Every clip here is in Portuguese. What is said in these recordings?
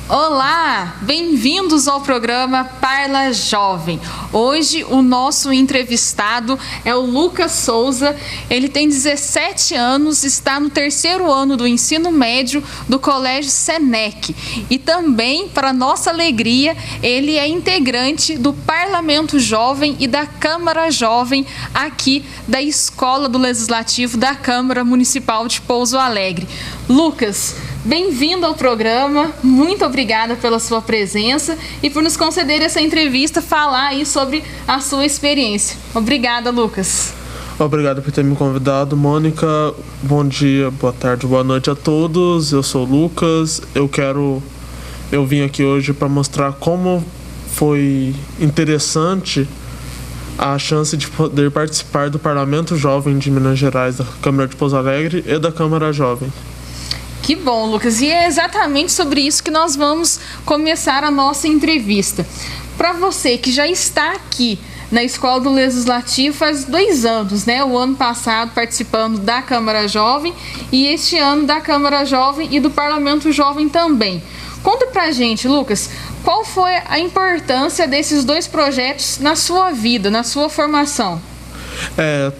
Olá, bem-vindos ao programa Parla Jovem. Hoje o nosso entrevistado é o Lucas Souza. Ele tem 17 anos, está no 3º ano do ensino médio do Colégio Senec. E também, para nossa alegria, ele é integrante do Parlamento Jovem e da Câmara Jovem aqui da Escola do Legislativo da Câmara Municipal de Pouso Alegre. Lucas, bem-vindo ao programa, muito obrigada pela sua presença e por nos conceder essa entrevista, falar aí sobre a sua experiência. Obrigada, Lucas. Obrigado por ter me convidado, Mônica. Bom dia, boa tarde, boa noite a todos. Eu sou o Lucas. Eu vim aqui hoje para mostrar como foi interessante a chance de poder participar do Parlamento Jovem de Minas Gerais, da Câmara de Pouso Alegre e da Câmara Jovem. Que bom, Lucas. E é exatamente sobre isso que nós vamos começar a nossa entrevista. Para você que já está aqui na Escola do Legislativo faz 2 anos, né? O ano passado participando da Câmara Jovem e este ano da Câmara Jovem e do Parlamento Jovem também. Conta pra gente, Lucas, qual foi a importância desses 2 projetos na sua vida, na sua formação?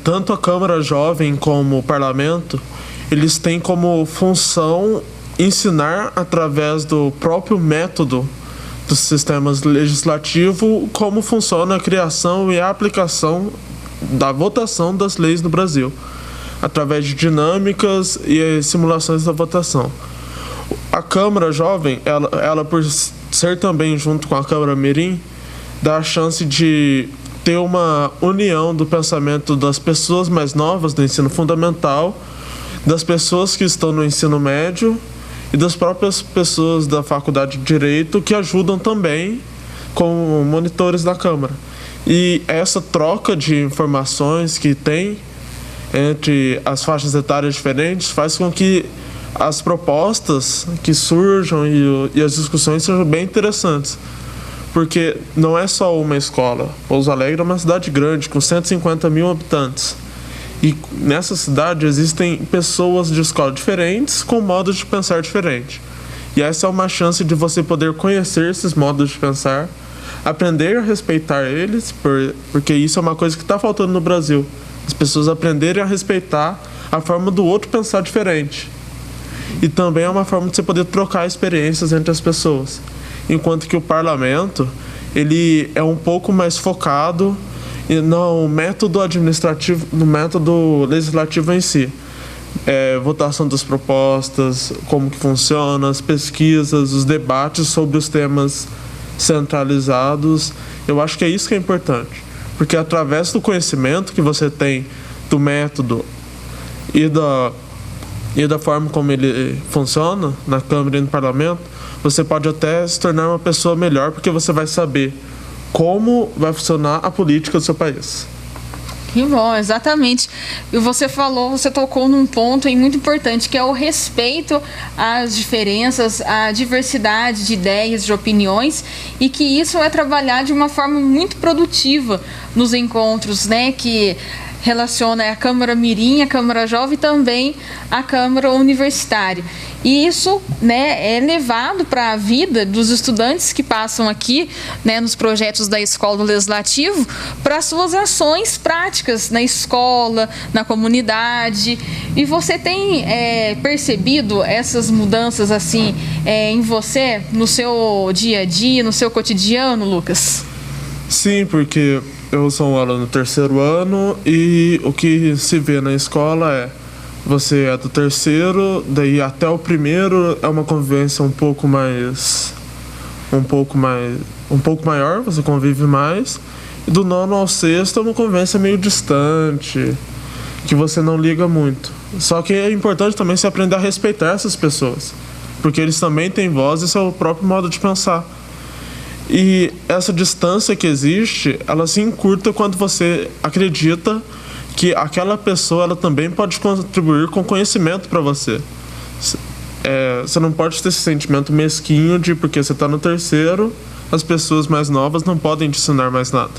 Tanto a Câmara Jovem como o Parlamento, eles têm como função ensinar através do próprio método dos sistemas legislativo como funciona a criação e a aplicação da votação das leis no Brasil, através de dinâmicas e simulações da votação. A Câmara Jovem, ela por ser também junto com a Câmara Mirim, dá a chance de ter uma união do pensamento das pessoas mais novas do ensino fundamental, das pessoas que estão no ensino médio e das próprias pessoas da Faculdade de Direito que ajudam também como monitores da Câmara. E essa troca de informações que tem entre as faixas etárias diferentes faz com que as propostas que surjam e as discussões sejam bem interessantes. Porque não é só uma escola. Pouso Alegre é uma cidade grande, com 150 mil habitantes. E nessa cidade existem pessoas de escola diferentes, com modos de pensar diferentes. E essa é uma chance de você poder conhecer esses modos de pensar, aprender a respeitar eles, porque isso é uma coisa que está faltando no Brasil. As pessoas aprenderem a respeitar a forma do outro pensar diferente. E também é uma forma de você poder trocar experiências entre as pessoas. Enquanto que o parlamento, ele é um pouco mais focado no método administrativo, no método legislativo em si. Votação das propostas, como que funciona, as pesquisas, os debates sobre os temas centralizados. Eu acho que é isso que é importante. Porque através do conhecimento que você tem do método e da forma como ele funciona na Câmara e no Parlamento, você pode até se tornar uma pessoa melhor, porque você vai saber como vai funcionar a política do seu país. Que bom, exatamente. E você tocou num ponto aí muito importante, que é o respeito às diferenças, à diversidade de ideias, de opiniões, e que isso é trabalhar de uma forma muito produtiva nos encontros, né, que relaciona a Câmara Mirim, a Câmara Jovem e também a Câmara Universitária. E isso, né, é levado para a vida dos estudantes que passam aqui, né, nos projetos da Escola do Legislativo, para suas ações práticas na escola, na comunidade. E você tem percebido essas mudanças assim em você, no seu dia a dia, no seu cotidiano, Lucas? Sim, porque eu sou um aluno do 3º ano e o que se vê na escola é: você é do 3º, daí até o 1º é uma convivência um pouco maior, você convive mais, e do 9º ao 6º é uma convivência meio distante, que você não liga muito. Só que é importante também você aprender a respeitar essas pessoas, porque eles também têm voz e seu próprio modo de pensar. E essa distância que existe, ela se encurta quando você acredita que aquela pessoa ela também pode contribuir com conhecimento para você. Você não pode ter esse sentimento mesquinho de porque você está no 3º, as pessoas mais novas não podem te ensinar mais nada.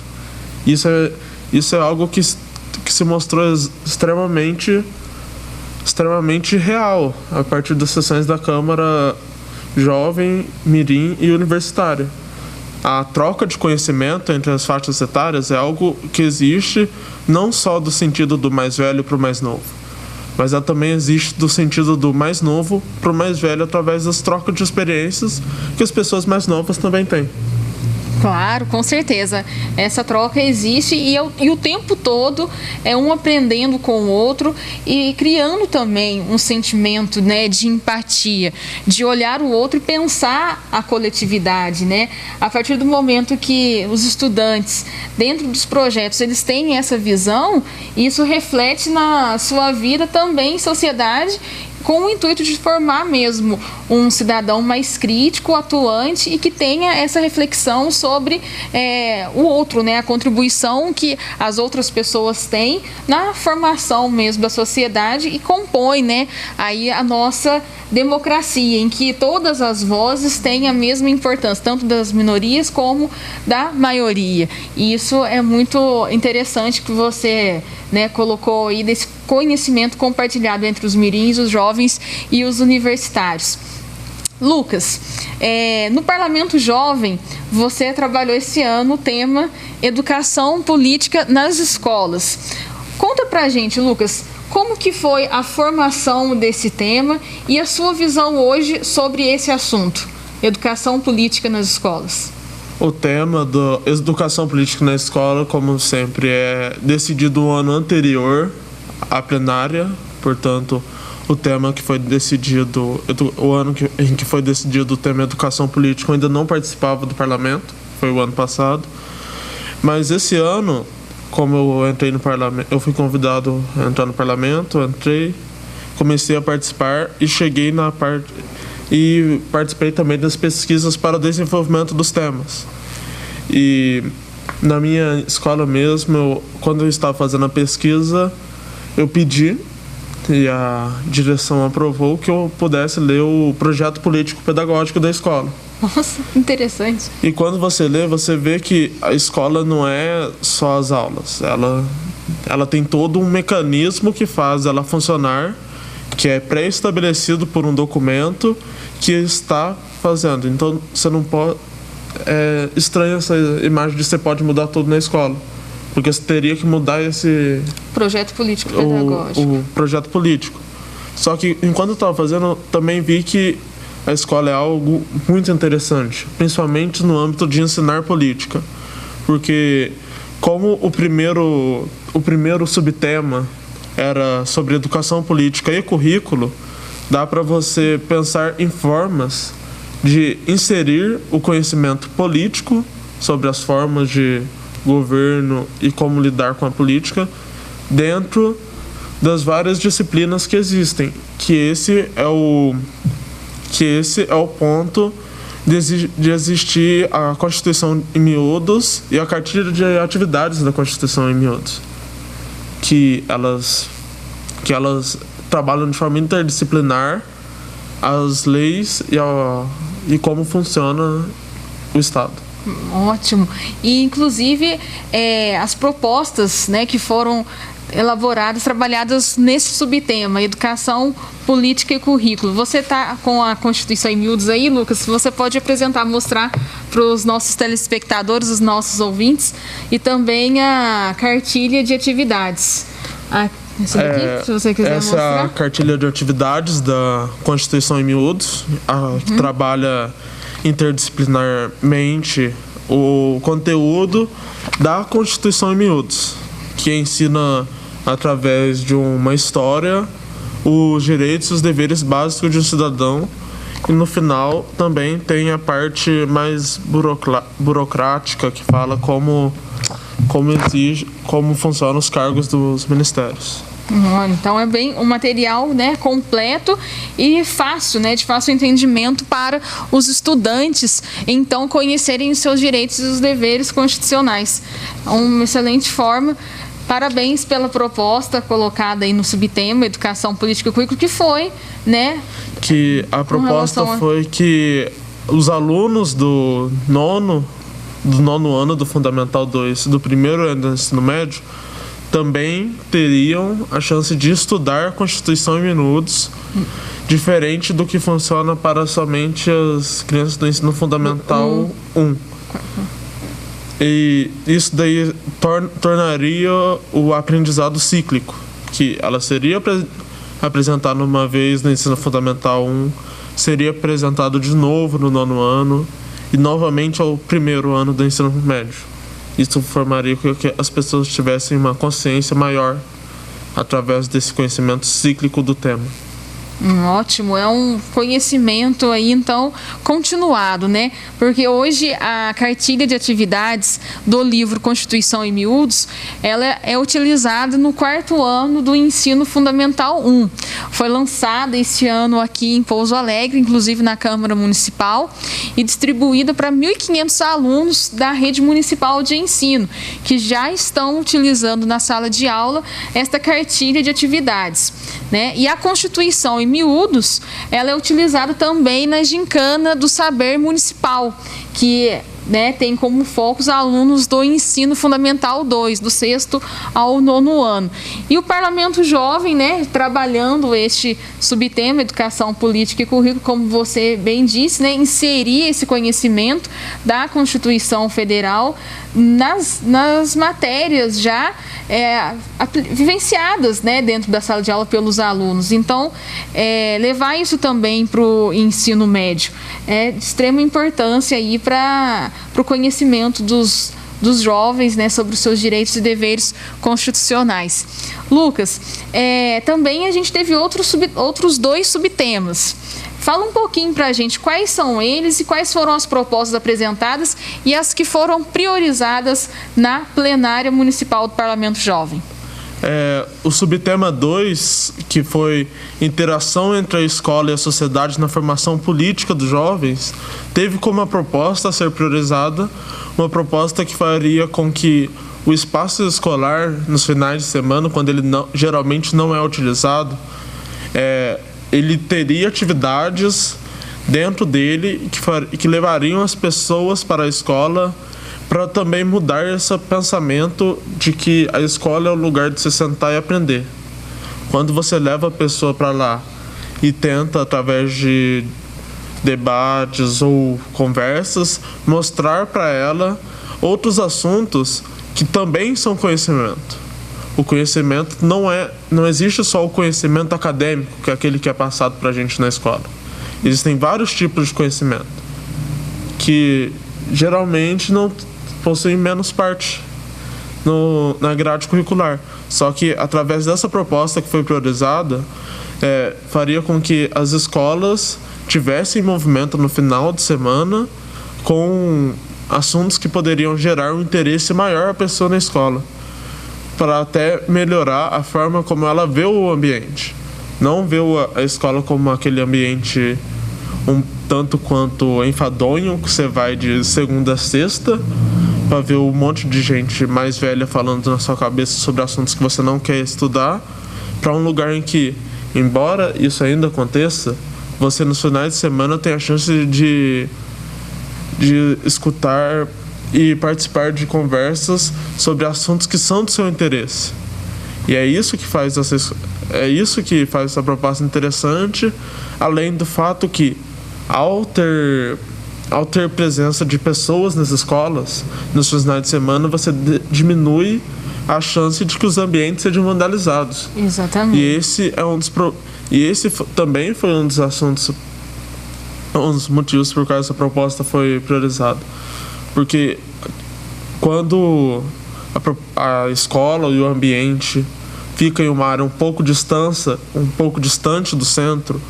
Isso é algo que se mostrou extremamente real a partir das sessões da Câmara jovem, mirim e universitário. A troca de conhecimento entre as faixas etárias é algo que existe não só do sentido do mais velho para o mais novo, mas ela também existe do sentido do mais novo para o mais velho através das trocas de experiências que as pessoas mais novas também têm. Claro, com certeza. Essa troca existe e o tempo todo é um aprendendo com o outro e criando também um sentimento, né, de empatia, de olhar o outro e pensar a coletividade, né? A partir do momento que os estudantes, dentro dos projetos, eles têm essa visão, isso reflete na sua vida também em sociedade, com o intuito de formar mesmo um cidadão mais crítico, atuante e que tenha essa reflexão sobre o outro, né? A contribuição que as outras pessoas têm na formação mesmo da sociedade e compõe, né, aí a nossa democracia, em que todas as vozes têm a mesma importância, tanto das minorias como da maioria. E isso é muito interessante que você, né, colocou aí desse conhecimento compartilhado entre os mirins, os jovens e os universitários. Lucas, no Parlamento Jovem, você trabalhou esse ano o tema Educação Política nas Escolas. Conta pra gente, Lucas, como que foi a formação desse tema e a sua visão hoje sobre esse assunto, educação política nas escolas? O tema da educação política na escola, como sempre, é decidido no ano anterior à plenária, portanto, o tema que foi decidido, o ano em que foi decidido o tema educação política, eu ainda não participava do parlamento, foi o ano passado, mas esse ano, como eu entrei no parlamento, eu fui convidado a entrar no parlamento, entrei, comecei a participar e cheguei na parte e participei também das pesquisas para o desenvolvimento dos temas. E na minha escola mesmo, quando eu estava fazendo a pesquisa, eu pedi e a direção aprovou que eu pudesse ler o projeto político-pedagógico da escola. Nossa, interessante. E quando você lê, você vê que a escola não é só as aulas. Ela tem todo um mecanismo que faz ela funcionar, que é pré-estabelecido por um documento que está fazendo. Então, você não pode... É estranha essa imagem de que você pode mudar tudo na escola. Porque você teria que mudar esse... projeto político-pedagógico. O projeto político. Só que, enquanto eu estava fazendo, eu também vi que a escola é algo muito interessante, principalmente no âmbito de ensinar política, porque como o primeiro subtema era sobre educação política e currículo, dá para você pensar em formas de inserir o conhecimento político sobre as formas de governo e como lidar com a política dentro das várias disciplinas que existem, que esse é o ponto de existir a Constituição em miúdos e a cartilha de atividades da Constituição em miúdos, que elas trabalham de forma interdisciplinar as leis e como funciona o Estado. Ótimo. E, inclusive, as propostas, né, que foram elaboradas, trabalhadas nesse subtema, educação, política e currículo. Você está com a Constituição em miúdos aí, Lucas? Você pode apresentar, mostrar para os nossos telespectadores, os nossos ouvintes, e também a cartilha de atividades. Essa daqui, se você quiser essa mostrar. É a cartilha de atividades da Constituição em miúdos, que trabalha interdisciplinarmente o conteúdo da Constituição em miúdos, que ensina através de uma história os direitos e os deveres básicos de um cidadão, e no final também tem a parte mais burocrática que fala como funcionam os cargos dos ministérios. Então é bem um material, né, completo e fácil, né, de fácil entendimento para os estudantes, então, conhecerem os seus direitos e os deveres constitucionais. Uma excelente forma. Parabéns pela proposta colocada aí no subtema Educação Política e Currículo, que foi, né? Que a proposta foi que os alunos do nono ano do Fundamental 2, do primeiro ano do ensino médio, também teriam a chance de estudar a Constituição em minutos, diferente do que funciona para somente as crianças do ensino fundamental 1. E isso daí tornaria o aprendizado cíclico, que ela seria apresentada uma vez no ensino fundamental 1, seria apresentado de novo no 9º ano e novamente ao 1º ano do ensino médio. Isso formaria com que as pessoas tivessem uma consciência maior através desse conhecimento cíclico do tema. Ótimo, é um conhecimento aí então continuado, né? Porque hoje a cartilha de atividades do livro Constituição em Miúdos, ela é utilizada no 4º ano do ensino fundamental 1. Foi lançada este ano aqui em Pouso Alegre, inclusive na Câmara Municipal, e distribuída para 1.500 alunos da rede municipal de ensino, que já estão utilizando na sala de aula esta cartilha de atividades, né? E a Constituição em Miúdos, ela é utilizada também na gincana do saber municipal, que tem como foco os alunos do ensino fundamental 2, do 6º ao 9º ano. E o Parlamento Jovem, trabalhando este subtema, educação política e currículo, como você bem disse, inserir esse conhecimento da Constituição Federal nas matérias já vivenciadas dentro da sala de aula pelos alunos. Então, levar isso também para o ensino médio é de extrema importância aí para o conhecimento dos jovens, sobre os seus direitos e deveres constitucionais. Lucas, também a gente teve outros 2 subtemas. Fala um pouquinho para a gente quais são eles e quais foram as propostas apresentadas e as que foram priorizadas na plenária municipal do Parlamento Jovem. O subtema 2, que foi interação entre a escola e a sociedade na formação política dos jovens, teve como uma proposta a ser priorizada, uma proposta que faria com que o espaço escolar nos finais de semana, quando ele geralmente não é utilizado, ele teria atividades dentro dele que levariam as pessoas para a escola, para também mudar esse pensamento de que a escola é o lugar de se sentar e aprender. Quando você leva a pessoa para lá e tenta, através de debates ou conversas, mostrar para ela outros assuntos que também são conhecimento. O conhecimento não existe só o conhecimento acadêmico, que é aquele que é passado para a gente na escola. Existem vários tipos de conhecimento que geralmente não possuem menos parte na grade curricular. Só que através dessa proposta que foi priorizada, faria com que as escolas tivessem movimento no final de semana com assuntos que poderiam gerar um interesse maior à pessoa na escola, para até melhorar a forma como ela vê o ambiente. Não vê a escola como aquele ambiente um tanto quanto enfadonho, que você vai de segunda a sexta para ver um monte de gente mais velha falando na sua cabeça sobre assuntos que você não quer estudar, para um lugar em que, embora isso ainda aconteça, você nos finais de semana tem a chance de escutar e participar de conversas sobre assuntos que são do seu interesse. E é isso que faz essa proposta interessante, além do fato que, ao ter presença de pessoas nas escolas, nos finais de semana, você diminui a chance de que os ambientes sejam vandalizados. Exatamente. E esse também foi um dos assuntos, um dos motivos por quais essa proposta foi priorizada. Porque quando a escola e o ambiente fica em uma área um pouco distante do centro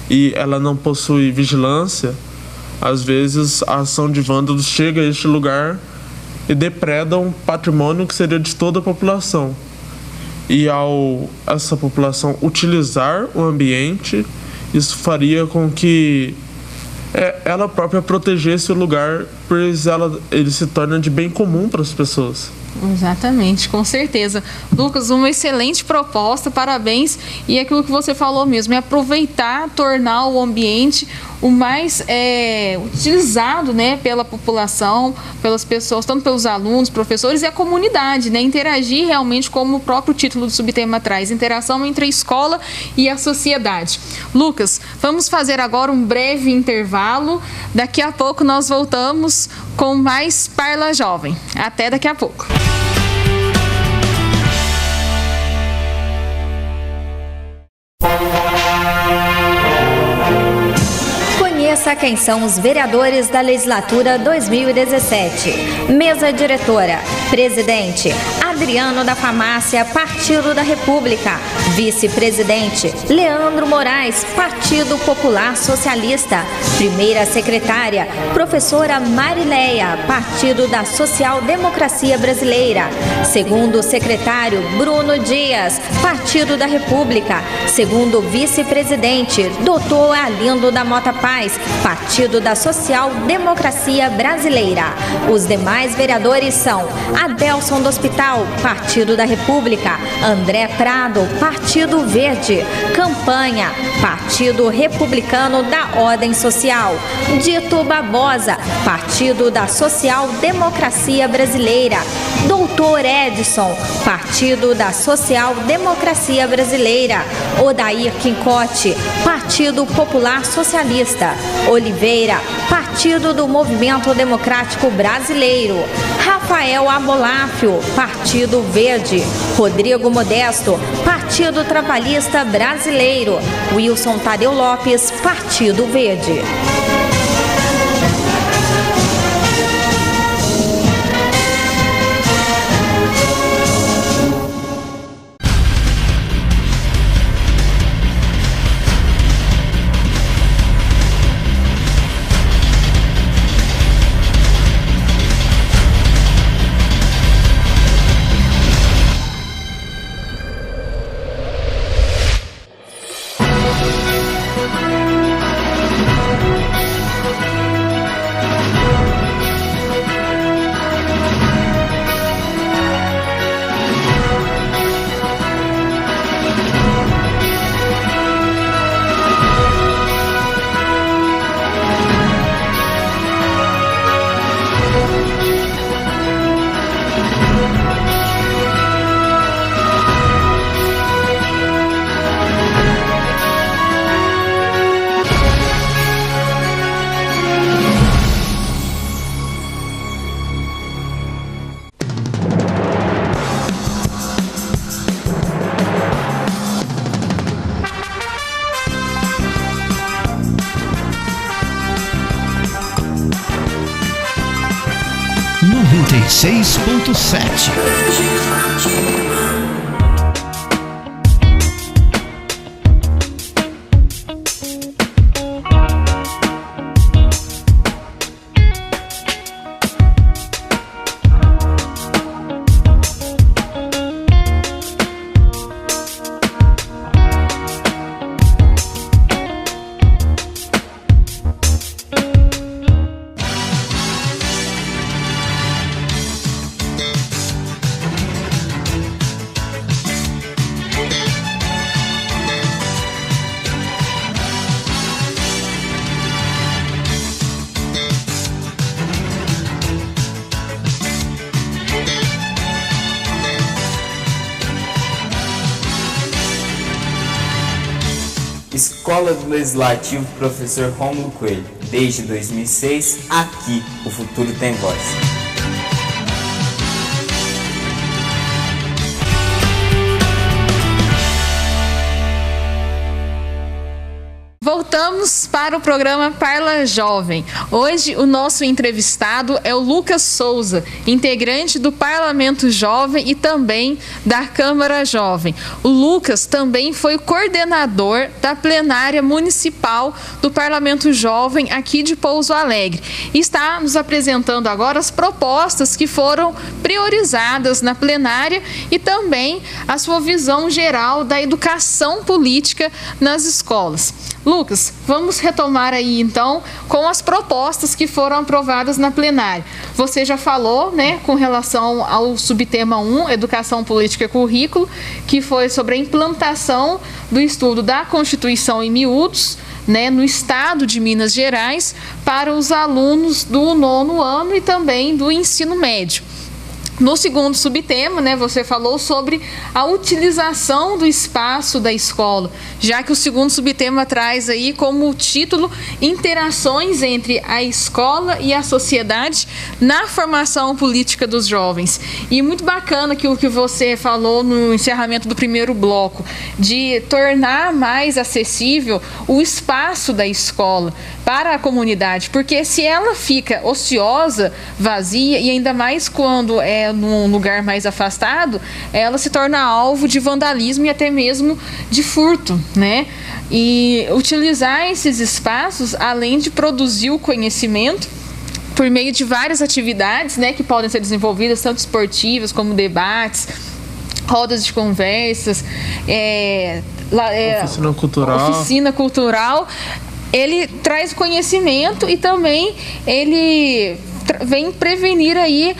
e ela não possui vigilância, às vezes a ação de vândalos chega a este lugar e depreda um patrimônio que seria de toda a população. E ao essa população utilizar o ambiente, isso faria com que ela própria protegesse o lugar pois ele se torna de bem comum para as pessoas. Exatamente, com certeza. Lucas, uma excelente proposta, parabéns. E aquilo que você falou mesmo, é aproveitar, tornar o ambiente o mais utilizado, né, pela população, pelas pessoas, tanto pelos alunos, professores e a comunidade, né, interagir realmente, como o próprio título do subtema traz, interação entre a escola e a sociedade. Lucas, vamos fazer agora um breve intervalo. Daqui a pouco nós voltamos com mais Parla Jovem. Até daqui a pouco. Conheça quem são os vereadores da Legislatura 2017. Mesa diretora. Presidente, Adriano da Farmácia, Partido da República. Vice-presidente, Leandro Moraes, Partido Popular Socialista. Primeira secretária, professora Marileia, Partido da Social Democracia Brasileira. Segundo secretário, Bruno Dias, Partido da República. Segundo vice-presidente, Dr. Arlindo da Mota Paz, Partido da Social Democracia Brasileira. Os demais vereadores são Adelson do Hospital, Partido da República. André Prado, Partido Verde. Campanha, Partido Republicano da Ordem Social. Dito Barbosa, Partido da Social Democracia Brasileira. Doutor Edson, Partido da Social Democracia Brasileira. Odair Quincote, Partido Popular Socialista. Oliveira, Partido do Movimento Democrático Brasileiro. Rafael Aboláfio, Partido Verde. Rodrigo Modesto, Partido Trabalhista Brasileiro. Wilson Tadeu Lopes, Partido Verde. Seis ponto sete. Escola do Legislativo Professor Rômulo Coelho. Desde 2006, aqui o futuro tem voz. Voltamos para o programa Parla Jovem. Hoje o nosso entrevistado é o Lucas Souza, integrante do Parlamento Jovem e também da Câmara Jovem. O Lucas também foi coordenador da plenária municipal do Parlamento Jovem aqui de Pouso Alegre e está nos apresentando agora as propostas que foram priorizadas na plenária e também a sua visão geral da educação política nas escolas. Lucas, Lucas, vamos retomar aí então com as propostas que foram aprovadas na plenária. Você já falou, né, com relação ao subtema 1, Educação Política e Currículo, que foi sobre a implantação do estudo da Constituição em miúdos, né, no estado de Minas Gerais para os alunos do 9º ano e também do ensino médio. No segundo subtema, né, você falou sobre a utilização do espaço da escola, já que o segundo subtema traz aí como título interações entre a escola e a sociedade na formação política dos jovens. E muito bacana aquilo que você falou no encerramento do primeiro bloco, de tornar mais acessível o espaço da escola para a comunidade, porque se ela fica ociosa, vazia, e ainda mais quando é num lugar mais afastado, ela se torna alvo de vandalismo e até mesmo de furto, né? E utilizar esses espaços, além de produzir o conhecimento, por meio de várias atividades, né, que podem ser desenvolvidas, tanto esportivas como debates, rodas de conversas, oficina cultural, ele traz conhecimento e também ele vem prevenir aí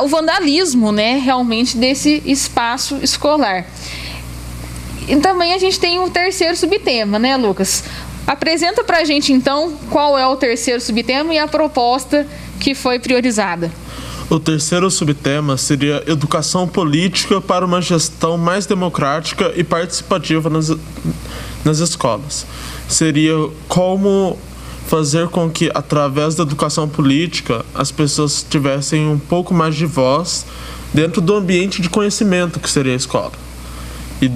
o vandalismo, né, realmente desse espaço escolar. E também a gente tem um terceiro subtema, né, Lucas? Apresenta pra gente então qual é o terceiro subtema e a proposta que foi priorizada. O terceiro subtema seria Educação Política para uma gestão mais democrática e participativa nas escolas. Seria como fazer com que, através da educação política, as pessoas tivessem um pouco mais de voz dentro do ambiente de conhecimento que seria a escola. E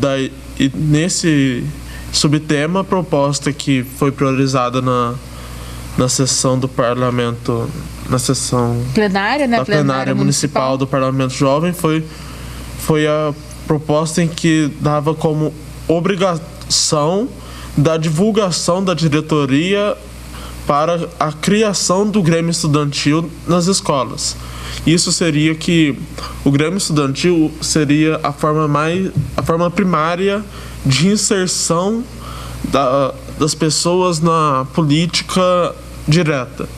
nesse subtema, a proposta que foi priorizada na sessão do Parlamento, na sessão plenária, né? Plenária Municipal do Parlamento Jovem, foi a proposta em que dava como obrigação da divulgação da diretoria para a criação do Grêmio Estudantil nas escolas. Isso seria que o Grêmio Estudantil seria a forma primária de inserção das pessoas na política direta.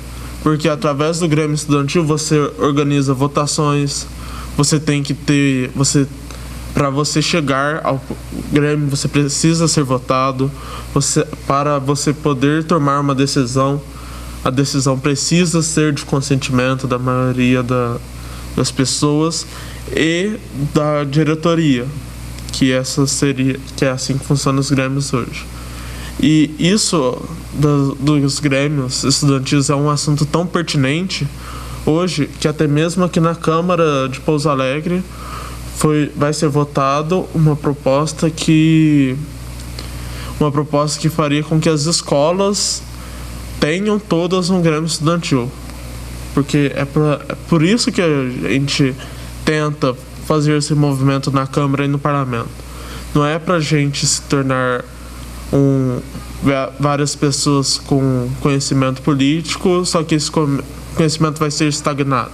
Porque através do Grêmio Estudantil você organiza votações, você tem que ter... Para você chegar ao Grêmio, você precisa ser votado. Para você poder tomar uma decisão, a decisão precisa ser de consentimento da maioria das pessoas e da diretoria, que é assim que funcionam os Grêmios hoje. E isso dos Grêmios Estudantis é um assunto tão pertinente hoje que até mesmo aqui na Câmara de Pouso Alegre vai ser votado uma proposta que faria com que as escolas tenham todas um Grêmio Estudantil. Porque é por isso que a gente tenta fazer esse movimento na Câmara e no Parlamento. Não é pra gente se tornar várias pessoas com conhecimento político, só que esse conhecimento vai ser estagnado.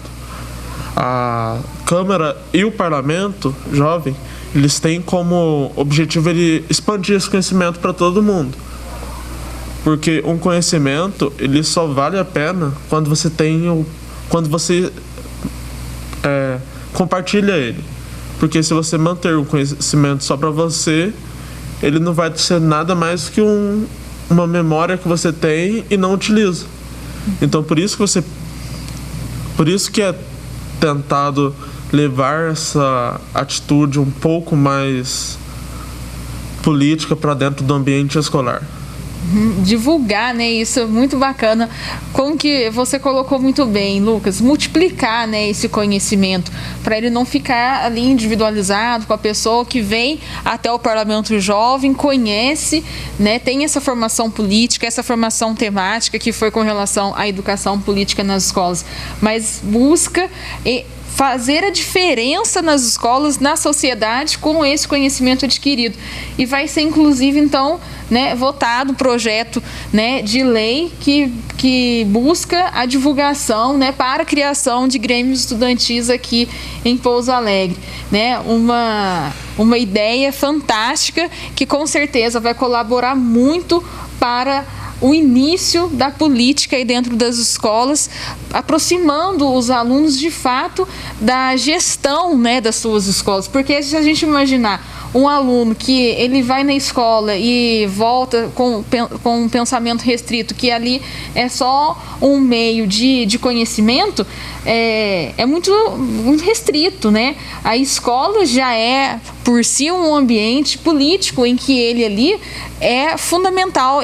A Câmara e o Parlamento Jovem, eles têm como objetivo expandir esse conhecimento para todo mundo. Porque um conhecimento, ele só vale a pena quando você compartilha ele. Porque se você manter o conhecimento só para você, ele não vai ser nada mais do que uma memória que você tem e não utiliza. Então por isso que é tentado levar essa atitude um pouco mais política para dentro do ambiente escolar. Divulgar, né? Isso é muito bacana. Como que você colocou muito bem, Lucas, multiplicar, né, esse conhecimento para ele não ficar ali individualizado com a pessoa que vem até o Parlamento Jovem, conhece, né, tem essa formação política, essa formação temática que foi com relação à educação política nas escolas, mas busca fazer a diferença nas escolas, na sociedade, com esse conhecimento adquirido. E vai ser, inclusive, então, né, votado um projeto, né, de lei que busca a divulgação, né, para a criação de grêmios estudantis aqui em Pouso Alegre. Né, uma ideia fantástica que, com certeza, vai colaborar muito para o início da política aí dentro das escolas, aproximando os alunos de fato da gestão, né, das suas escolas. Porque se a gente imaginar um aluno que ele vai na escola e volta com um pensamento restrito, que ali é só um meio de conhecimento, é muito restrito, né? A escola já é, por si, um ambiente político em que ele ali é fundamental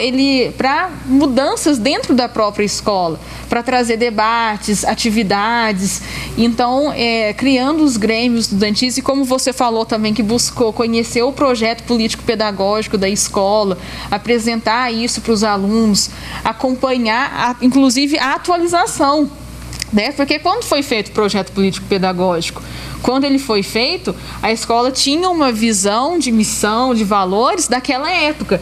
para mudanças dentro da própria escola, para trazer debates, atividades. Então, criando os grêmios estudantis, e como você falou também, que buscou conhecer o projeto político-pedagógico da escola, apresentar isso para os alunos, acompanhar, inclusive, a atualização, né? Porque quando foi feito o projeto político-pedagógico, quando ele foi feito, a escola tinha uma visão de missão, de valores daquela época.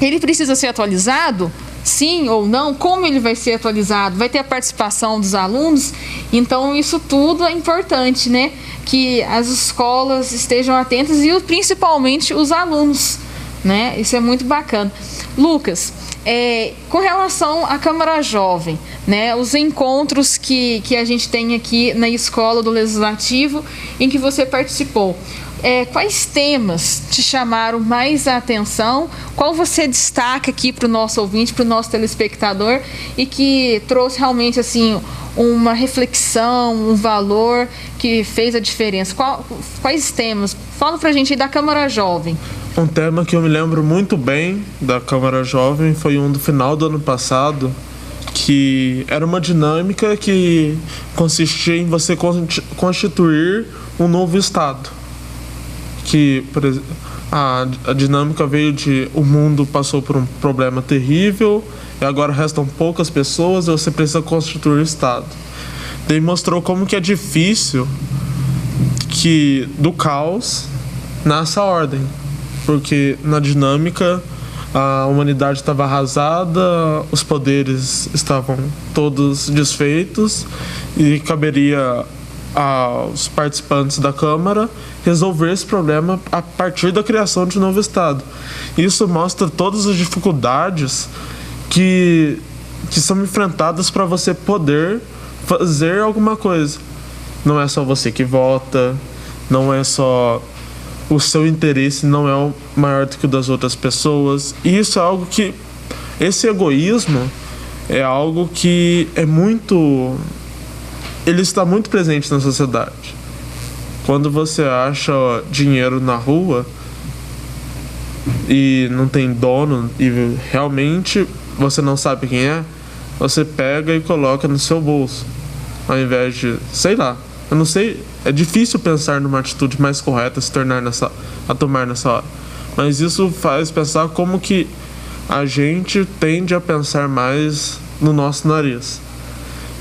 Ele precisa ser atualizado? Sim ou não? Como ele vai ser atualizado? Vai ter a participação dos alunos? Então, isso tudo é importante, né? Que as escolas estejam atentas e principalmente os alunos, né? Isso é muito bacana. Lucas, com relação à Câmara Jovem, né, os encontros que a gente tem aqui na Escola do Legislativo, em que você participou, quais temas te chamaram mais a atenção? Qual você destaca aqui para o nosso ouvinte, para o nosso telespectador, e que trouxe realmente assim uma reflexão, um valor que fez a diferença? Quais temas? Fala para a gente aí da Câmara Jovem. Um tema que eu me lembro muito bem da Câmara Jovem foi um do final do ano passado, que era uma dinâmica que consistia em você constituir um novo Estado. Que, por exemplo, a dinâmica veio de o mundo passou por um problema terrível e agora restam poucas pessoas e você precisa constituir o Estado. Daí mostrou como que é difícil que do caos nasça a ordem, porque na dinâmica a humanidade estava arrasada, os poderes estavam todos desfeitos e caberia aos participantes da Câmara resolver esse problema a partir da criação de um novo Estado. Isso mostra todas as dificuldades que são enfrentadas para você poder fazer alguma coisa. Não é só você que vota, não é só o seu interesse, não é maior do que o das outras pessoas. E isso é algo que... Esse egoísmo é algo que é muito... Ele está muito presente na sociedade. Quando você acha dinheiro na rua e não tem dono e realmente você não sabe quem é, você pega e coloca no seu bolso, ao invés de, sei lá, eu não sei, é difícil pensar numa atitude mais correta a tomar nessa hora. Mas isso faz pensar como que a gente tende a pensar mais no nosso nariz.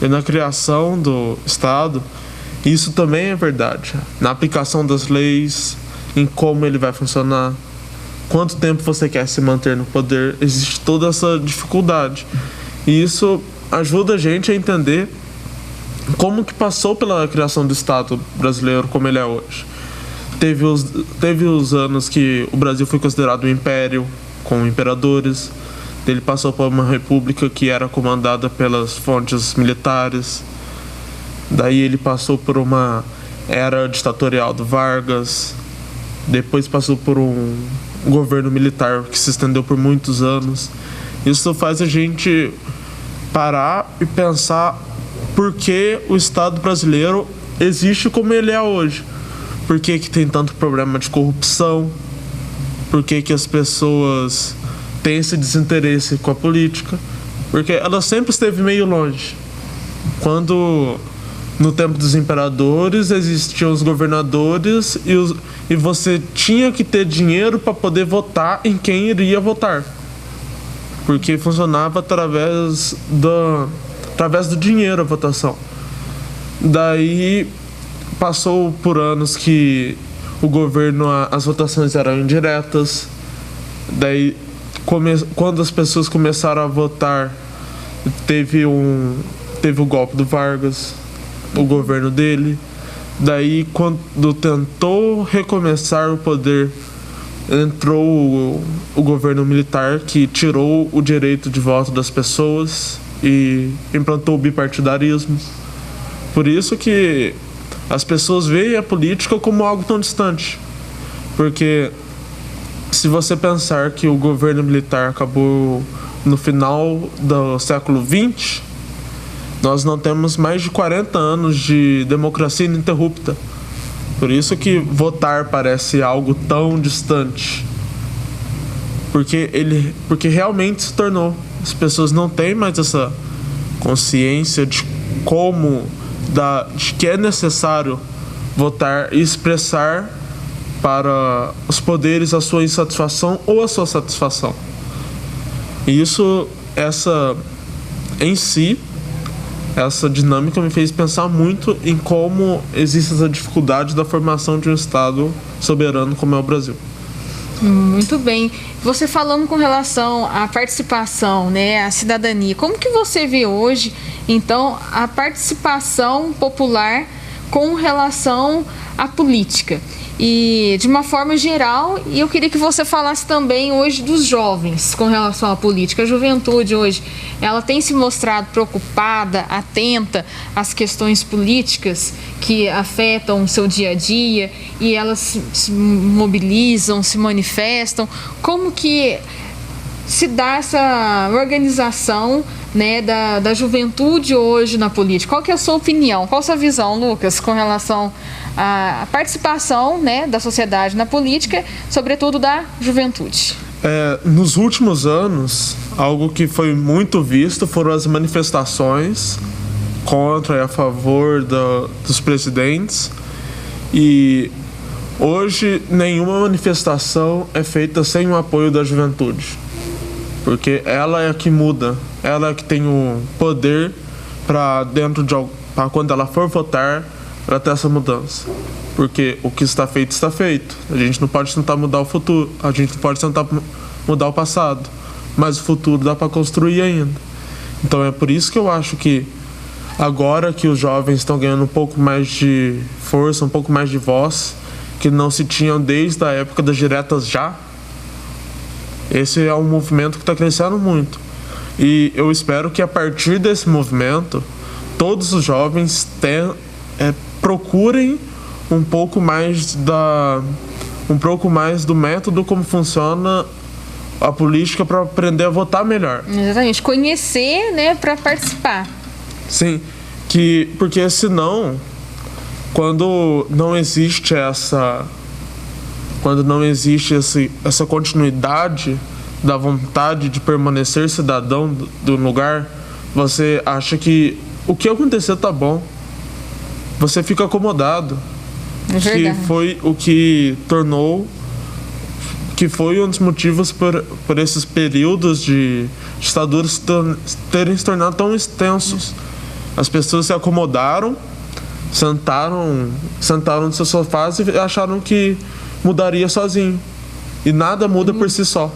E na criação do Estado, isso também é verdade. Na aplicação das leis, em como ele vai funcionar, quanto tempo você quer se manter no poder, existe toda essa dificuldade. E isso ajuda a gente a entender como que passou pela criação do Estado brasileiro como ele é hoje. Teve os anos que o Brasil foi considerado um império, com imperadores. Ele passou por uma república que era comandada pelas fontes militares. Daí ele passou por uma era ditatorial do Vargas. Depois passou por um governo militar que se estendeu por muitos anos. Isso faz a gente parar e pensar por que o Estado brasileiro existe como ele é hoje. Por que tem tanto problema de corrupção? Por que as pessoas têm esse desinteresse com a política? Porque ela sempre esteve meio longe. Quando no tempo dos imperadores existiam os governadores e você tinha que ter dinheiro para poder votar em quem iria votar, porque funcionava através do dinheiro a votação. Daí passou por anos que o governo, as votações eram indiretas. Daí quando as pessoas começaram a votar, teve o golpe do Vargas, o governo dele. Daí quando tentou recomeçar o poder entrou o governo militar, que tirou o direito de voto das pessoas e implantou o bipartidarismo. Por isso que as pessoas veem a política como algo tão distante. Porque se você pensar que o governo militar acabou no final do século XX, nós não temos mais de 40 anos de democracia ininterrupta. Por isso que votar parece algo tão distante. Porque realmente se tornou. As pessoas não têm mais essa consciência de de que é necessário votar e expressar para os poderes a sua insatisfação ou a sua satisfação. E essa dinâmica me fez pensar muito em como existe essa dificuldade da formação de um Estado soberano como é o Brasil. Muito bem. Você falando com relação à participação, né, à cidadania, como que você vê hoje, então, a participação popular com relação à política? E de uma forma geral, e eu queria que você falasse também hoje dos jovens com relação à política. A juventude hoje, ela tem se mostrado preocupada, atenta às questões políticas que afetam o seu dia a dia, e elas se mobilizam, se manifestam. Como que se dá essa organização, né, da juventude hoje na política? Qual que é a sua opinião? Qual a sua visão, Lucas, com relação à participação, né, da sociedade na política, sobretudo da juventude? Nos últimos anos, algo que foi muito visto foram as manifestações contra e a favor dos presidentes. E hoje nenhuma manifestação é feita sem o apoio da juventude, porque ela é a que muda, ela é a que tem o poder para quando ela for votar, ela ter essa mudança. Porque o que está feito, está feito. A gente não pode tentar mudar o futuro, a gente não pode tentar mudar o passado, mas o futuro dá para construir ainda. Então é por isso que eu acho que agora que os jovens estão ganhando um pouco mais de força, um pouco mais de voz, que não se tinham desde a época das diretas já, esse é um movimento que está crescendo muito. E eu espero que a partir desse movimento, todos os jovens procurem um pouco mais do método como funciona a política, para aprender a votar melhor. Exatamente, conhecer, né, para participar. Sim, porque senão, quando não existe essa continuidade da vontade de permanecer cidadão do lugar, você acha que o que aconteceu tá bom, você fica acomodado. É verdade. Que foi o que foi um dos motivos por esses períodos de ditaduras terem se tornado tão extensos. As pessoas se acomodaram, sentaram nos seus sofás e acharam que mudaria sozinho. E nada muda por si só.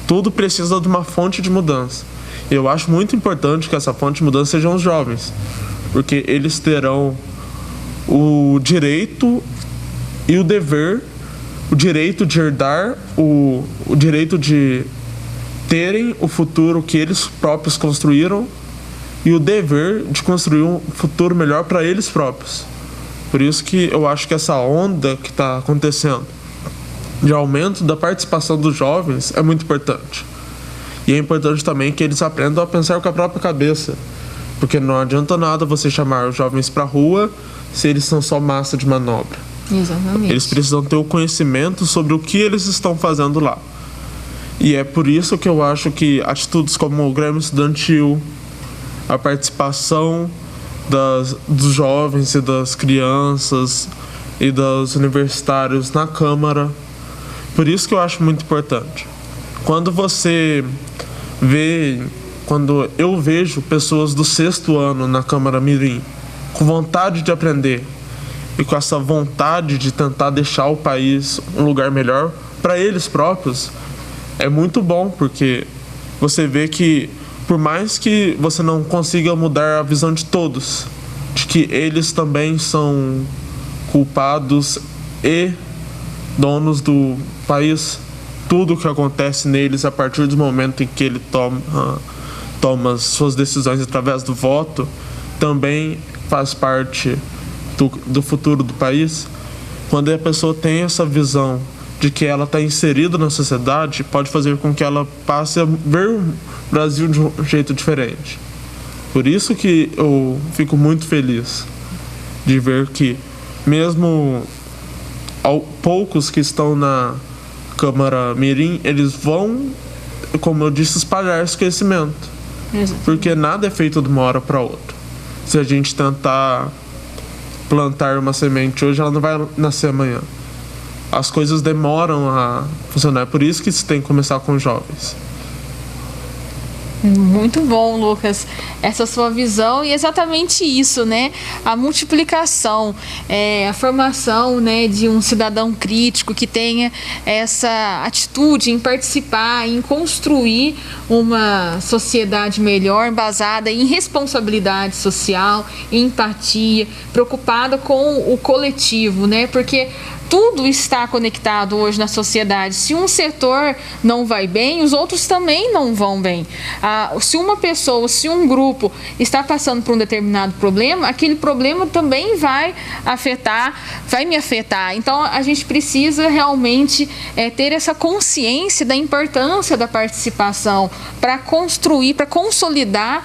Tudo precisa de uma fonte de mudança. Eu acho muito importante que essa fonte de mudança sejam os jovens, porque eles terão o direito e o dever, o direito de herdar, o direito de terem o futuro que eles próprios construíram e o dever de construir um futuro melhor para eles próprios. Por isso que eu acho que essa onda que está acontecendo de aumento da participação dos jovens é muito importante. E é importante também que eles aprendam a pensar com a própria cabeça, porque não adianta nada você chamar os jovens para a rua se eles são só massa de manobra. Exatamente. Eles precisam ter o conhecimento sobre o que eles estão fazendo lá. E é por isso que eu acho que atitudes como o Grêmio Estudantil, a participação dos jovens e das crianças e dos universitários na Câmara, por isso que eu acho muito importante. Quando eu vejo pessoas do 6º ano na Câmara Mirim com vontade de aprender e com essa vontade de tentar deixar o país um lugar melhor para eles próprios, é muito bom, porque você vê que, por mais que você não consiga mudar a visão de todos, de que eles também são culpados e donos do país, tudo que acontece neles a partir do momento em que ele toma suas decisões através do voto, também faz parte do futuro do país. Quando a pessoa tem essa visão de que ela está inserida na sociedade, pode fazer com que ela passe a ver o Brasil de um jeito diferente. Por isso que eu fico muito feliz de ver que, mesmo poucos que estão na Câmara Mirim, eles vão, como eu disse, espalhar esse conhecimento. Porque nada é feito de uma hora para outra. Se a gente tentar plantar uma semente hoje, ela não vai nascer amanhã. As coisas demoram a funcionar. É por isso que se tem que começar com jovens. Muito bom, Lucas, essa sua visão, e exatamente isso, né? A multiplicação, a formação, né, de um cidadão crítico que tenha essa atitude em participar, em construir uma sociedade melhor, baseada em responsabilidade social, em empatia, preocupada com o coletivo, né? Porque tudo está conectado hoje na sociedade. Se um setor não vai bem, os outros também não vão bem. Se uma pessoa, se um grupo está passando por um determinado problema, aquele problema também vai me afetar. Então, a gente precisa realmente ter essa consciência da importância da participação para construir, para consolidar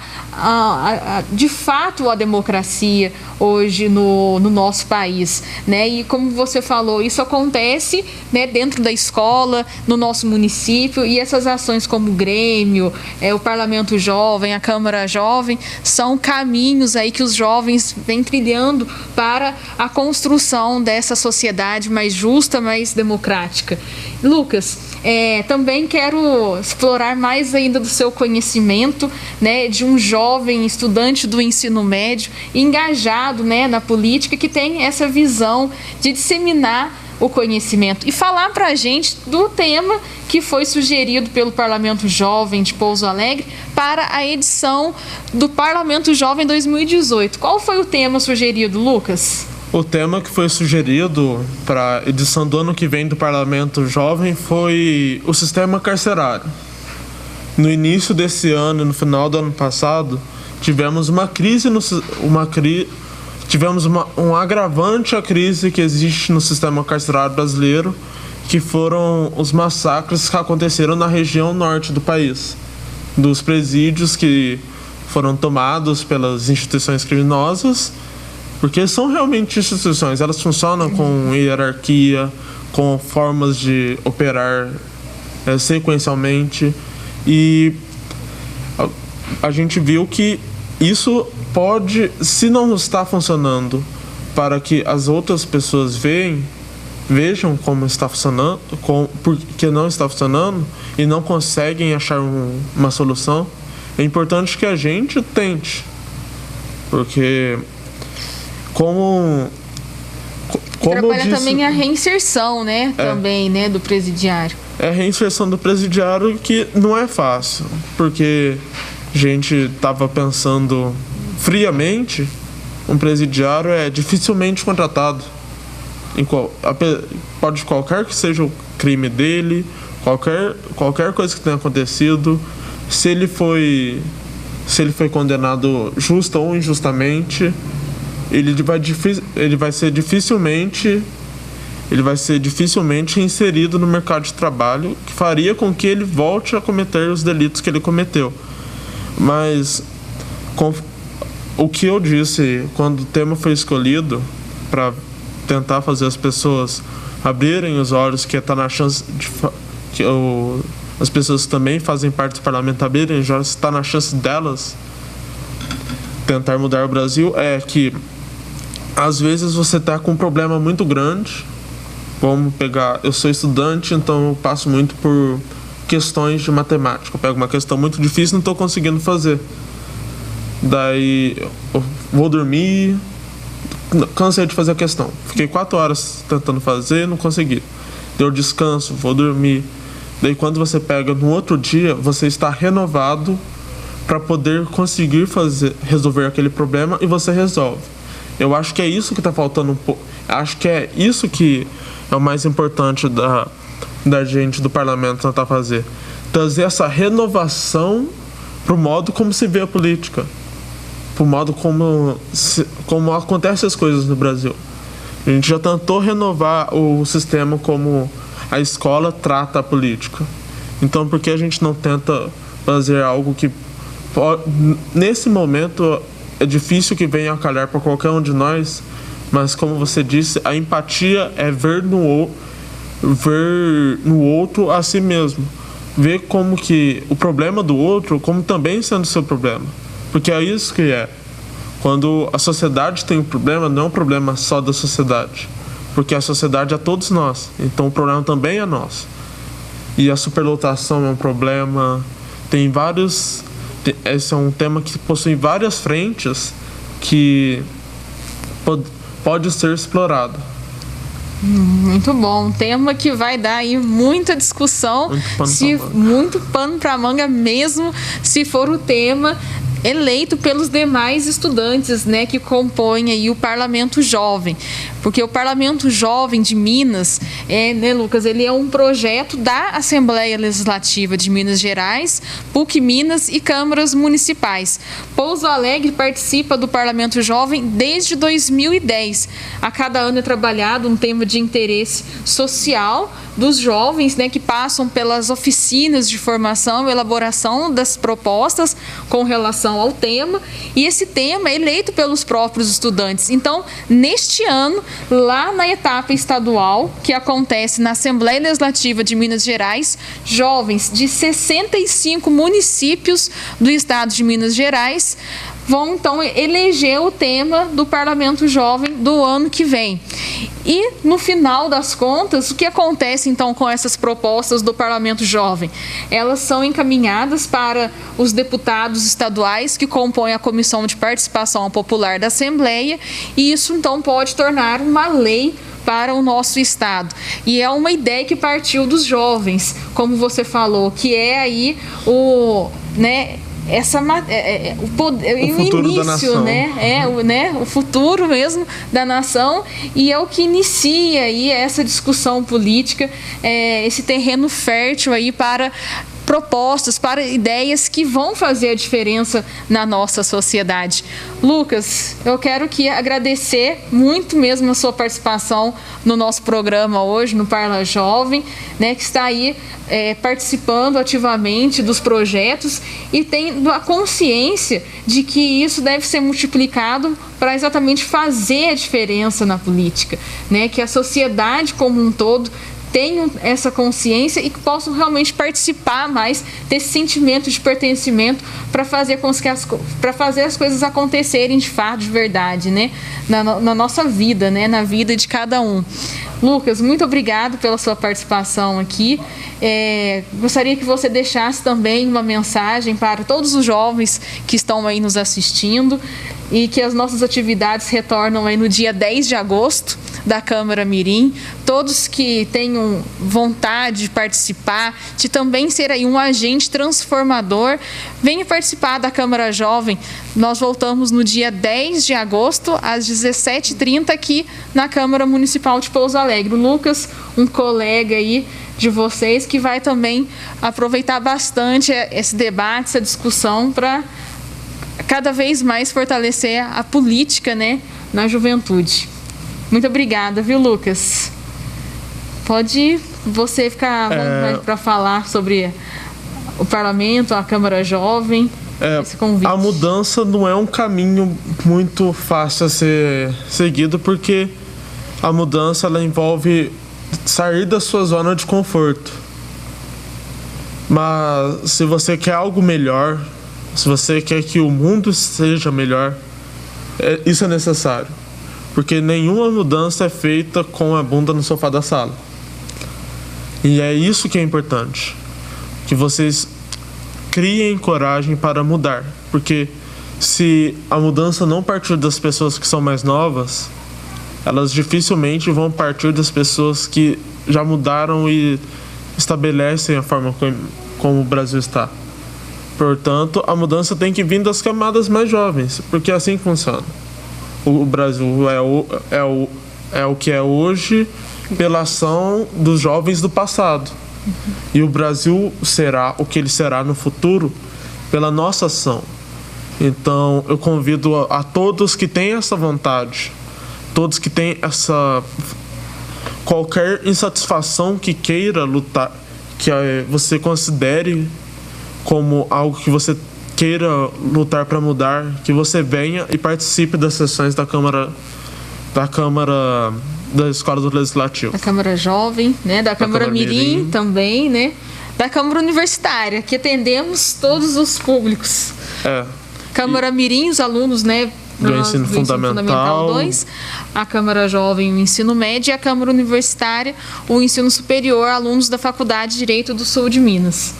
de fato a democracia hoje no nosso país, né? E como você falou, isso acontece, né, dentro da escola, no nosso município, e essas ações como o Grêmio, o Parlamento Jovem, a Câmara Jovem, são caminhos aí que os jovens vêm trilhando para a construção dessa sociedade mais justa, mais democrática. Lucas, também quero explorar mais ainda do seu conhecimento, né, de um jovem estudante do ensino médio, engajado, né, na política, que tem essa visão de disseminar o conhecimento e falar para a gente do tema que foi sugerido pelo Parlamento Jovem de Pouso Alegre para a edição do Parlamento Jovem 2018. Qual foi o tema sugerido, Lucas? O tema que foi sugerido para a edição do ano que vem do Parlamento Jovem foi o sistema carcerário. No início desse ano e no final do ano passado, tivemos uma crise, um agravante à crise que existe no sistema carcerário brasileiro, que foram os massacres que aconteceram na região norte do país, dos presídios que foram tomados pelas instituições criminosas, porque são realmente instituições, elas funcionam com hierarquia, com formas de operar sequencialmente, e a gente viu que isso pode, se não está funcionando para que as outras pessoas vejam como está funcionando, porque não está funcionando e não conseguem achar uma solução, é importante que a gente tente, porque trabalha também a reinserção, né? Também, né, do presidiário. A reinserção do presidiário, que não é fácil, porque a gente estava pensando friamente, um presidiário é dificilmente contratado. Pode qualquer que seja o crime dele, qualquer coisa que tenha acontecido, se ele foi condenado justa ou injustamente, ele vai ser dificilmente inserido no mercado de trabalho, que faria com que ele volte a cometer os delitos que ele cometeu. Mas o que eu disse quando o tema foi escolhido, para tentar fazer as pessoas abrirem os olhos, que está na chance de as pessoas que também fazem parte do parlamento abrirem os olhos, está na chance delas tentar mudar o Brasil, é que às vezes você está com um problema muito grande. Vamos pegar, eu sou estudante, então eu passo muito por questões de matemática. Eu pego uma questão muito difícil e não estou conseguindo fazer. Daí eu vou dormir, cansei de fazer a questão. Fiquei 4 horas tentando fazer, não consegui. Daí eu descanso, vou dormir. Daí quando você pega no outro dia, você está renovado para poder conseguir resolver aquele problema, e você resolve. Eu acho que é isso que está faltando um pouco. Acho que é isso que é o mais importante da gente do parlamento tentar fazer. Trazer essa renovação para o modo como se vê a política, para o modo como acontecem as coisas no Brasil. A gente já tentou renovar o sistema como a escola trata a política. Então, por que a gente não tenta fazer algo que, nesse momento, é difícil que venha a calhar para qualquer um de nós, mas, como você disse, a empatia é ver no outro a si mesmo. Ver como que o problema do outro como também sendo seu problema. Porque é isso que é. Quando a sociedade tem um problema, não é um problema só da sociedade. Porque a sociedade é todos nós. Então o problema também é nosso. E a superlotação é um problema. Tem vários... Esse é um tema que possui várias frentes que pode ser explorado. Muito bom, um tema que vai dar aí muita discussão, muito pano para manga mesmo, se for o tema eleito pelos demais estudantes, né, que compõem aí o Parlamento Jovem. Porque o Parlamento Jovem de Minas, né, Lucas, ele é um projeto da Assembleia Legislativa de Minas Gerais, PUC Minas e câmaras municipais. Pouso Alegre participa do Parlamento Jovem desde 2010. A cada ano é trabalhado um tema de interesse social dos jovens, né, que passam pelas oficinas de formação e elaboração das propostas com relação ao tema, e esse tema é eleito pelos próprios estudantes. Então, neste ano, lá na etapa estadual, que acontece na Assembleia Legislativa de Minas Gerais, jovens de 65 municípios do estado de Minas Gerais vão então eleger o tema do Parlamento Jovem do ano que vem. E, no final das contas, o que acontece então com essas propostas do Parlamento Jovem? Elas são encaminhadas para os deputados estaduais que compõem a Comissão de Participação Popular da Assembleia, e isso então pode tornar uma lei para o nosso estado. E é uma ideia que partiu dos jovens, como você falou, que é aí o futuro início, da nação. O futuro mesmo da nação, e é o que inicia aí essa discussão política, esse terreno fértil aí para propostas, para ideias que vão fazer a diferença na nossa sociedade. Lucas, eu quero agradecer muito mesmo a sua participação no nosso programa hoje, no Parla Jovem, né, que está aí participando ativamente dos projetos e tendo a consciência de que isso deve ser multiplicado para exatamente fazer a diferença na política, né, que a sociedade como um todo tenham essa consciência e que possam realmente participar mais desse sentimento de pertencimento para fazer as coisas acontecerem de fato, de verdade, né? Na nossa vida, né? Na vida de cada um. Lucas, muito obrigado pela sua participação aqui. Gostaria que você deixasse também uma mensagem para todos os jovens que estão aí nos assistindo e que as nossas atividades retornam aí no dia 10 de agosto da Câmara Mirim. Todos que tenham vontade de participar, de também ser aí um agente transformador, venha participar da Câmara Jovem. Nós voltamos no dia 10 de agosto, às 17h30, aqui na Câmara Municipal de Pouso Alegre. O Lucas, um colega aí de vocês, que vai também aproveitar bastante esse debate, essa discussão, para cada vez mais fortalecer a política, né, na juventude. Muito obrigada, viu, Lucas? Pode você ficar para falar sobre o parlamento, a Câmara Jovem, esse convite. A mudança não é um caminho muito fácil a ser seguido, porque a mudança ela envolve sair da sua zona de conforto. Mas se você quer algo melhor, se você quer que o mundo seja melhor, isso é necessário. Porque nenhuma mudança é feita com a bunda no sofá da sala. E é isso que é importante. Que vocês criem coragem para mudar. Porque se a mudança não partir das pessoas que são mais novas, elas dificilmente vão partir das pessoas que já mudaram e estabelecem a forma como o Brasil está. Portanto, a mudança tem que vir das camadas mais jovens, porque é assim que funciona. O Brasil é o que é hoje pela ação dos jovens do passado. E o Brasil será o que ele será no futuro pela nossa ação. Então, eu convido a todos que têm essa vontade, todos que têm essa... qualquer insatisfação que queira lutar, que você considere como algo que você queira lutar para mudar, que você venha e participe das sessões da Câmara da Escola do Legislativo. Da Câmara Jovem, né? Da Câmara Mirim também, né? Da Câmara Universitária, que atendemos todos os públicos. Câmara Mirim, os alunos, né? Do ensino fundamental 2, a Câmara Jovem, o ensino médio, e a Câmara Universitária, o ensino superior, alunos da Faculdade de Direito do Sul de Minas.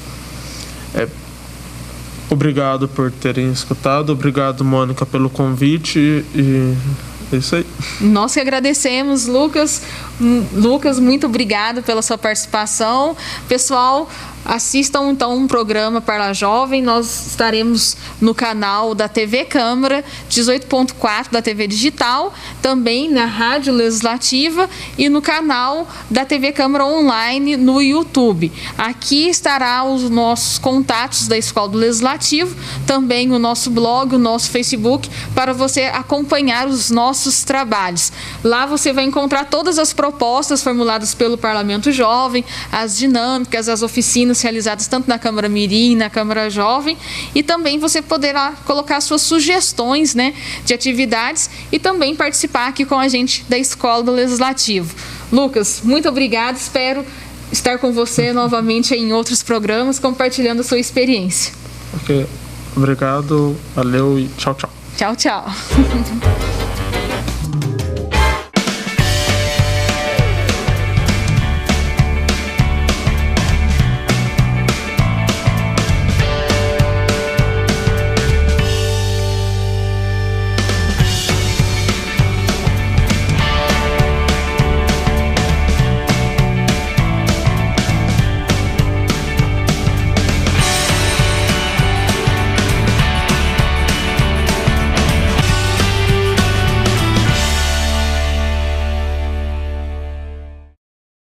Obrigado por terem escutado, obrigado, Mônica, pelo convite e é isso aí. Nós que agradecemos, Lucas. Lucas, muito obrigado pela sua participação. Pessoal, assistam então um programa Parla Jovem. Nós estaremos no canal da TV Câmara 18.4 da TV Digital, também na Rádio Legislativa e no canal da TV Câmara Online no YouTube. Aqui estará os nossos contatos da Escola do Legislativo, também o nosso blog, o nosso Facebook, para você acompanhar os nossos trabalhos. Lá você vai encontrar todas as propostas formuladas pelo Parlamento Jovem, as dinâmicas, as oficinas realizadas tanto na Câmara Mirim, na Câmara Jovem, e também você poderá colocar suas sugestões, né, de atividades e também participar aqui com a gente da Escola do Legislativo. Lucas, muito obrigado, espero estar com você novamente em outros programas compartilhando a sua experiência. Ok, obrigado, valeu e tchau, tchau. Tchau, tchau.